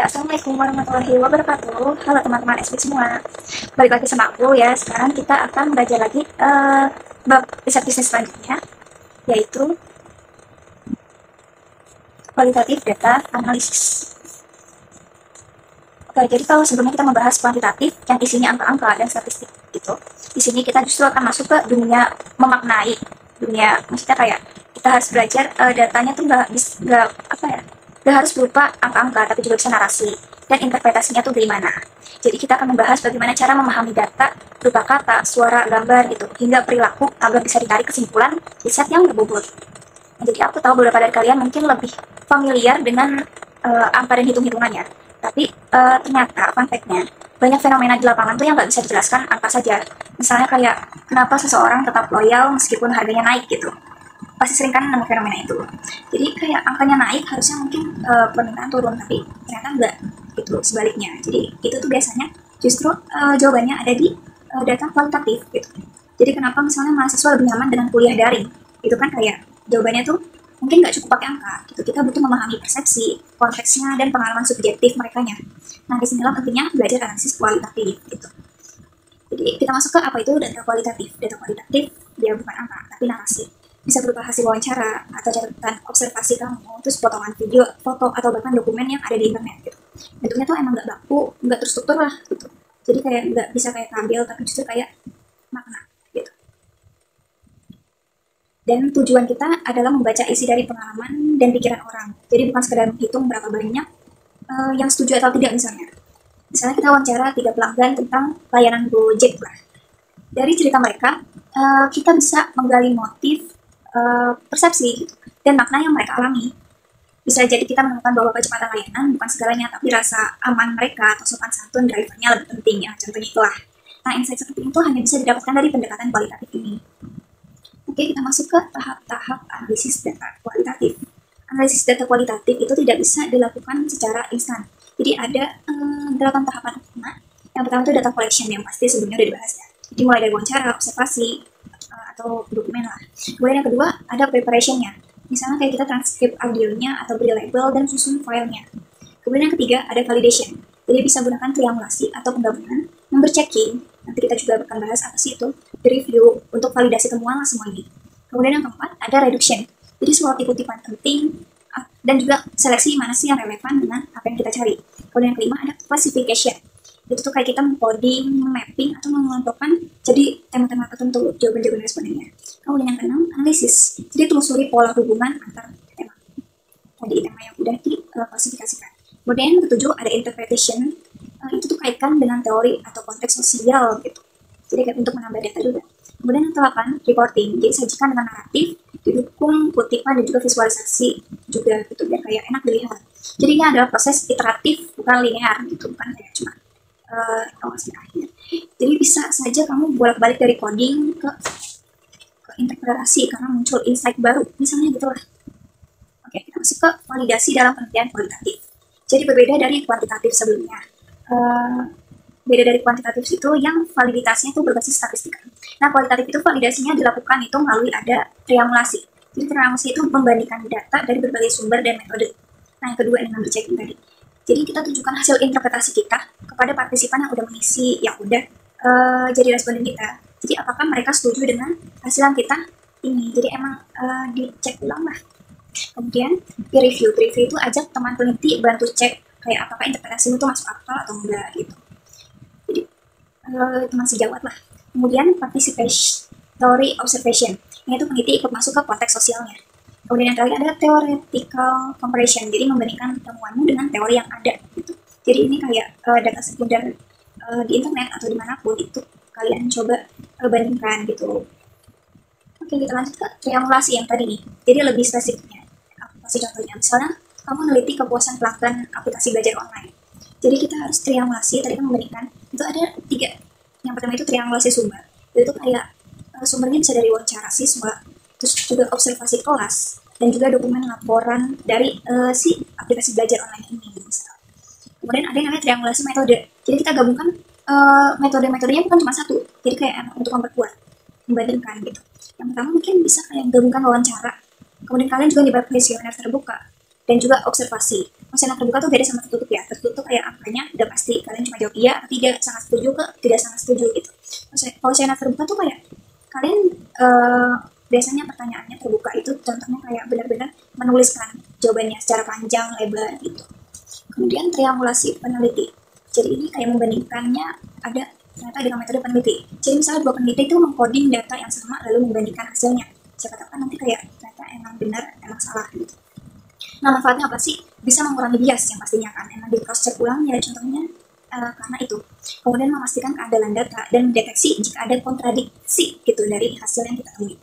Assalamualaikum warahmatullahi wabarakatuh. Halo teman-teman SB semua. Balik lagi sama aku ya. Sekarang kita akan belajar lagi bab riset bisnis selanjutnya, yaitu kualitatif data analisis. Oke, jadi kalau sebelumnya kita membahas kuantitatif yang isinya angka-angka dan statistik gitu, di sini kita justru akan masuk ke dunia memaknai, dunia maksudnya kayak kita harus belajar datanya tuh nggak apa ya, nggak harus berupa angka-angka, tapi juga bisa narasi dan interpretasinya tuh dari mana. Jadi kita akan membahas bagaimana cara memahami data berupa kata, suara, gambar gitu, hingga perilaku agar bisa ditarik kesimpulan riset yang berbobot. Nah, jadi aku tahu beberapa dari kalian mungkin lebih familiar dengan angka dan hitung-hitungannya. Tapi ternyata fun fact-nya, banyak fenomena di lapangan tuh yang nggak bisa dijelaskan angka saja. Misalnya kayak, kenapa seseorang tetap loyal meskipun harganya naik gitu. Pasti sering kan nemu fenomena itu. Jadi kayak angkanya naik, harusnya mungkin permintaan turun, tapi ternyata enggak gitu, sebaliknya. Jadi itu tuh biasanya justru jawabannya ada di data kualitatif gitu. Jadi kenapa misalnya mahasiswa lebih nyaman dengan kuliah daring? Itu kan kayak jawabannya tuh mungkin nggak cukup pakai angka gitu. Kita butuh memahami persepsi, konteksnya, dan pengalaman subjektif merekanya. Nah, disinilah pentingnya belajar analisis kualitatif gitu. Jadi kita masuk ke apa itu data kualitatif. Data kualitatif dia bukan angka, tapi narasi. Bisa berupa hasil wawancara atau catatan observasi kamu, terus potongan video, foto, atau bahkan dokumen yang ada di internet gitu. Bentuknya tuh emang nggak baku, nggak terstruktur lah gitu. Jadi kayak nggak bisa kayak tabel, tapi justru kayak makna gitu. Dan tujuan kita adalah membaca isi dari pengalaman dan pikiran orang. Jadi bukan sekedar menghitung berapa banyak yang setuju atau tidak misalnya. Misalnya kita wawancara 3 pelanggan tentang layanan Gojek lah. Dari cerita mereka, kita bisa menggali motif, persepsi gitu, dan makna yang mereka alami. Bisa jadi kita menemukan bahwa kecepatan layanan bukan segalanya, tapi rasa aman mereka atau sopan santun drivernya lebih penting ya, contohnya itulah. Nah, insight seperti itu hanya bisa didapatkan dari pendekatan kualitatif ini. Oke, kita masuk ke tahap-tahap analisis data kualitatif. Analisis data kualitatif itu tidak bisa dilakukan secara instan. Jadi ada 8 tahapan utama. Yang pertama itu data collection, yang pasti sebelumnya udah dibahas ya. Jadi mulai dari wawancara, observasi, atau dokumen lah. Kemudian yang kedua ada preparation-nya. Misalnya kayak kita transkrip audionya atau beri label dan susun filenya. Kemudian yang ketiga ada validation. Jadi bisa gunakan triangulasi atau penggabungan, number checking. Nanti kita juga akan bahas apa sih itu, review untuk validasi temuan lah semua ini. Kemudian yang keempat ada reduction. Jadi suatu kutipan penting dan juga seleksi mana sih yang relevan dengan apa yang kita cari. Kemudian yang kelima ada classification. Itu tuh kayak kita coding, mapping, atau mengelompokkan jadi tema-tema tertentu, jawaban-jawaban respondennya. Kemudian yang keenam, analisis. Jadi telusuri pola hubungan antar tema. Tadi tema yang udah diklasifikasikan. Kemudian yang ketujuh ada interpretation. Itu tuh kaitkan dengan teori atau konteks sosial gitu. Jadi kayak untuk menambah data juga. Kemudian yang ke-8, reporting. Jadi sajikan dengan naratif, didukung kutipan dan juga visualisasi juga gitu, biar kayak enak dilihat. Jadi ini adalah proses iteratif, bukan linear gitu, bukan kayak cuma akhir. Jadi bisa saja kamu bolak-balik dari coding ke interpretasi karena muncul insight baru, misalnya gitu lah. Oke, kita masuk ke validasi dalam penelitian kualitatif. Jadi berbeda dari kuantitatif sebelumnya. Beda dari kuantitatif itu yang validitasnya itu berbasis statistika. Nah, kualitatif itu validasinya dilakukan itu melalui ada triangulasi. Jadi triangulasi itu membandingkan data dari berbagai sumber dan metode. Nah, yang kedua ini number checking tadi. Jadi kita tunjukkan hasil interpretasi kita kepada partisipan yang udah mengisi, yang udah jadi responden kita. Jadi apakah mereka setuju dengan hasil yang kita ini. Jadi emang dicek ulang lah. Kemudian peer review. Peer review itu ajak teman peneliti bantu cek kayak apakah interpretasi itu masuk akal atau enggak gitu. Jadi teman sejawat lah. Kemudian participatory observation. Ini tuh peneliti ikut masuk ke konteks sosialnya. Kemudian yang terakhir ada theoretical comparison, jadi membandingkan temuanmu dengan teori yang ada gitu. Jadi ini kayak data sekunder di internet atau dimanapun itu kalian coba bandingkan gitu. Oke, kita lanjut ke triangulasi yang tadi nih. Jadi lebih spesifiknya. Aku kasih contohnya. Misalnya kamu meneliti kepuasan pelanggan aplikasi belajar online. Jadi kita harus triangulasi, tadi kan membandingkan. Itu ada 3. Yang pertama itu triangulasi sumber. Itu kayak sumbernya bisa dari wawancara siswa, terus juga observasi kelas, dan juga dokumen laporan dari si aplikasi belajar online ini. Misalnya. Kemudian ada yang namanya triangulasi metode. Jadi kita gabungkan metode-metodenya bukan cuma satu. Jadi kayak untuk memperkuat, membandingkan gitu. Yang pertama mungkin bisa kayak gabungkan wawancara. Kemudian kalian juga dibuat kuesioner terbuka dan juga observasi. Kuesioner terbuka tuh beda sama tertutup ya. Tertutup kayak angkanya udah pasti, kalian cuma jawab iya atau tidak, sangat setuju ke tidak sangat setuju gitu. Kuesioner terbuka tuh kayak kalian biasanya pertanyaannya terbuka itu contohnya kayak benar-benar menuliskan jawabannya secara panjang lebar gitu. Kemudian triangulasi peneliti. Jadi ini kayak membandingkannya, ada ternyata dengan metode peneliti. Jadi misalnya dua peneliti itu mengcoding data yang sama lalu membandingkan hasilnya. Siapa tahu kan nanti kayak ternyata emang benar, emang salah gitu. Nah, manfaatnya apa sih? Bisa mengurangi bias yang pastinya kan. Emang di cross check ulang ya contohnya karena itu. Kemudian memastikan keadilan data dan mendeteksi jika ada kontradiksi gitu dari hasil yang kita temui.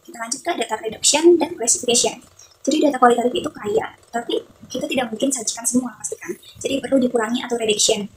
Kita lanjut ke data reduction dan classification. Jadi data kualitatif itu kaya, tapi kita tidak mungkin sajikan semua pastikan. Jadi perlu dikurangi atau reduction.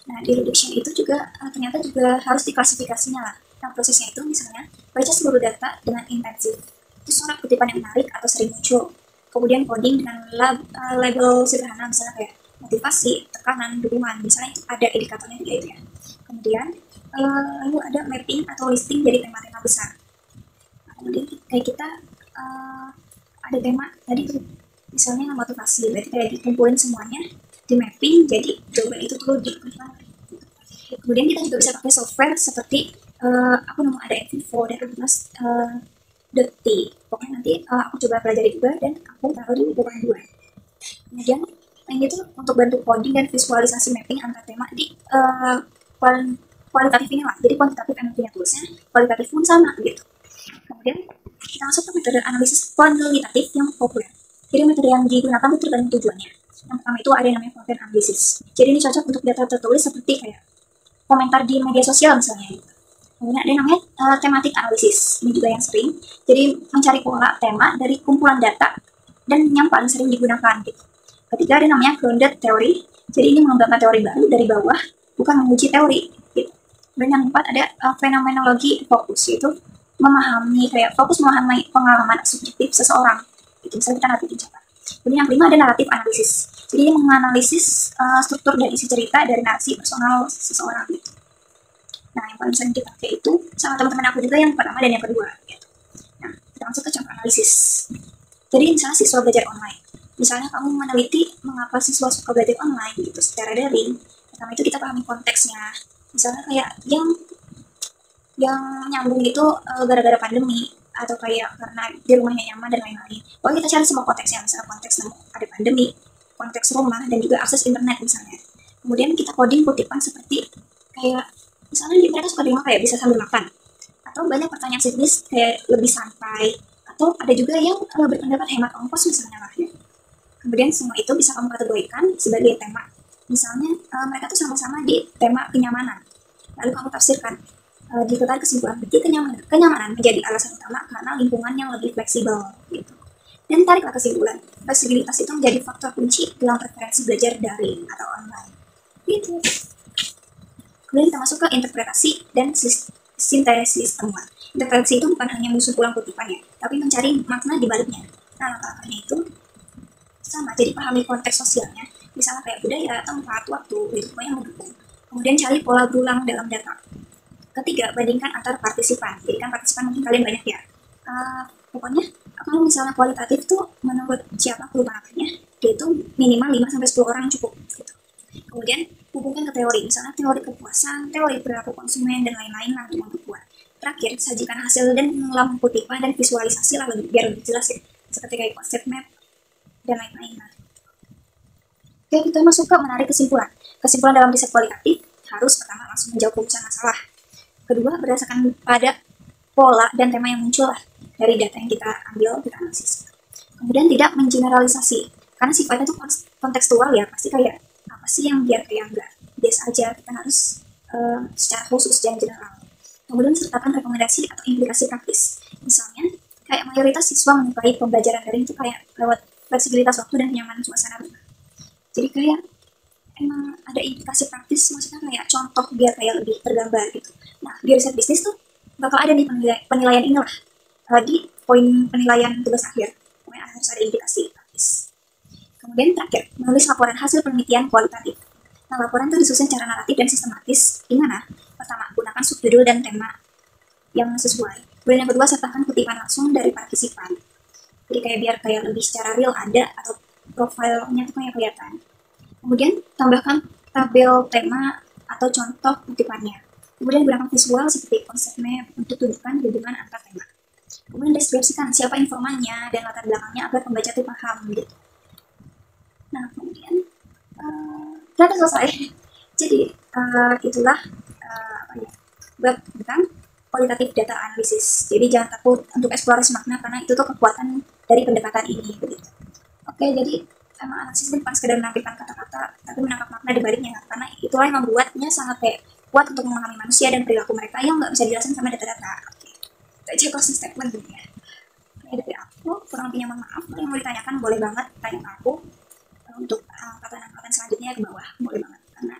Nah, di reduction itu juga ternyata juga harus diklasifikasinya lah. Nah, prosesnya itu misalnya baca seluruh data dengan intensif. Itu surat kutipan yang menarik atau sering muncul. Kemudian coding dengan label sederhana misalnya kayak motivasi, tekanan, dukungan. Misalnya itu ada indikatornya juga itu ya. Kemudian lalu ada mapping atau listing dari tema-tema besar. Nah, kemudian kayak kita ada tema tadi tuh misalnya motivasi, berarti kayak dikumpulin semuanya, di mapping, jadi jawaban itu tuh dikumpulkan. Kemudian kita juga bisa pakai software seperti aku nemu ada Vivo dan Rumus pokoknya nanti aku coba pelajari juga dan aku taruh di buku panduan. Kemudian yang itu untuk bantu coding dan visualisasi mapping antar tema di kualitatif ini lah, jadi kuantitatif emang punya toolsnya, kualitatif pun sama gitu. Kemudian kita masuk ke metode analisis kuantitatif yang populer. Jadi metode yang digunakan itu tergantung tujuannya. Yang pertama itu ada yang namanya content analysis. Jadi ini cocok untuk data tertulis seperti kayak komentar di media sosial misalnya. Kemudian ada yang namanya thematic analysis. Ini juga yang sering. Jadi mencari pola tema dari kumpulan data dan yang paling sering digunakan gitu. Ketiga ada namanya grounded theory. Jadi ini mengembangkan teori baru dari bawah, bukan menguji teori gitu. Dan yang keempat ada fenomenologi fokus, yaitu fokus memahami pengalaman subjektif seseorang. Itu misalnya kita nanti dicatat. Kemudian yang kelima ada naratif analisis. Jadi ini menganalisis struktur dan isi cerita dari narasi personal seseorang gitu. Nah, yang paling sering dipakai itu sama teman-teman aku juga yang pertama dan yang kedua gitu. Nah, kita masuk ke contoh analisis. Jadi misalnya siswa belajar online. Misalnya kamu meneliti mengapa siswa suka belajar online gitu secara daring. Pertama itu kita pahami konteksnya. Misalnya kayak yang nyambung itu gara-gara pandemi atau kayak karena di rumahnya nyaman dan lain-lain. Pokoknya kita cari semua konteksnya, misalnya konteks ada pandemi, konteks rumah, dan juga akses internet misalnya. Kemudian kita coding kutipan seperti kayak misalnya mereka suka di rumah kayak bisa sambil makan, atau banyak pertanyaan sejenis kayak lebih santai, atau ada juga yang berpendapat hemat ongkos misalnya lah ya. Kemudian semua itu bisa kamu kategorikan sebagai tema. Misalnya mereka tuh sama-sama di tema kenyamanan, lalu kamu tafsirkan ditarik kesimpulan berarti kenyamanan menjadi alasan utama karena lingkungan yang lebih fleksibel gitu. Dan tariklah kesimpulan fleksibilitas itu menjadi faktor kunci dalam preferensi belajar daring atau online gitu. Kemudian kita masuk ke interpretasi dan sintesis temuan. Interpretasi itu bukan hanya menyusun ulang kutipannya, tapi mencari makna di baliknya. Nah, langkah-langkahnya itu sama, jadi pahami konteks sosialnya, misalnya kayak budaya, tempat, waktu, itu semua yang mendukung. Kemudian cari pola berulang dalam data. Ketiga, bandingkan antar partisipan. Jadi kan partisipan mungkin kalian banyak ya. Pokoknya kalau misalnya kualitatif tuh menurut siapa perubahannya, dia itu minimal 5-10 orang cukup. Gitu. Kemudian hubungkan ke teori, misalnya teori kepuasan, teori perilaku konsumen, dan lain-lain lah untuk memperkuat. Terakhir, sajikan hasil dan mengulang kutipan dan visualisasi lah biar lebih jelas ya. Seperti kayak konsep map dan lain-lain lah. Oke, kita masuk ke menarik kesimpulan. Kesimpulan dalam riset kualitatif harus pertama langsung menjawab rumusan masalah. Kedua, berdasarkan pada pola dan tema yang muncul lah dari data yang kita ambil, kita analisis. Kemudian tidak mengeneralisasi, karena sifatnya itu kontekstual ya, pasti kayak apa sih yang biar kayak enggak biasa aja, kita harus secara khusus dan general. Kemudian sertakan rekomendasi atau implikasi praktis. Misalnya, kayak mayoritas siswa menyukai pembelajaran daring itu kayak lewat fleksibilitas waktu dan kenyamanan suasana rumah. Jadi kayak emang ada implikasi praktis, maksudnya kayak contoh biar kayak lebih tergambar gitu. Nah, di riset bisnis tuh bakal ada nih penilaian inilah di poin penilaian tugas akhir. Pokoknya harus ada implikasi praktis. Kemudian terakhir, menulis laporan hasil penelitian kualitatif. Nah, laporan itu disusun secara naratif dan sistematis. Gimana? Pertama, gunakan subjudul dan tema yang sesuai. Kemudian yang kedua, sertakan kutipan langsung dari partisipan. Jadi kayak biar kayak lebih secara real ada atau profilnya tuh kayak kelihatan. Kemudian tambahkan tabel tema atau contoh kutipannya. Kemudian gunakan visual seperti konsep map untuk tunjukkan hubungan antar tema. Kemudian deskripsikan siapa informannya dan latar belakangnya agar pembaca tuh paham gitu. Nah, kemudian kita selesai. Jadi itulah bab tentang kualitatif data analisis. Jadi jangan takut untuk eksplorasi makna karena itu tuh kekuatan dari pendekatan ini begitu. Oke, jadi analisis itu bukan sekedar menampilkan kata-kata, tapi menangkap makna di baliknya, karena itulah yang membuatnya sangat kayak kuat untuk memahami manusia dan perilaku mereka yang nggak bisa dijelasin sama data-data. Oke, itu aja closing statement gitu ya. Oke, dari aku, kurang lebihnya mohon maaf. Kalau yang mau ditanyakan boleh banget tanya ke aku. Untuk angkatan-angkatan selanjutnya ke bawah, boleh banget. Karena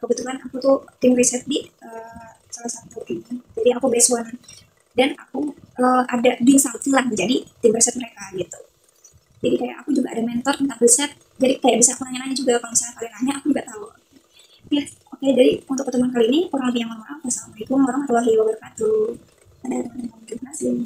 kebetulan aku tuh tim riset di salah satu ini. Jadi aku base one dan aku ada di samping menjadi tim riset mereka gitu. Jadi kayak aku juga ada mentor tentang riset, jadi kayak bisa aku nanya-nanya juga kalau misalnya kalian nanya, aku juga tahu. Ya, oke, jadi untuk pertemuan kali ini kurang lebih yang mohon maaf. Wassalamualaikum warahmatullahi wabarakatuh. Ada teman-teman, terima kasih.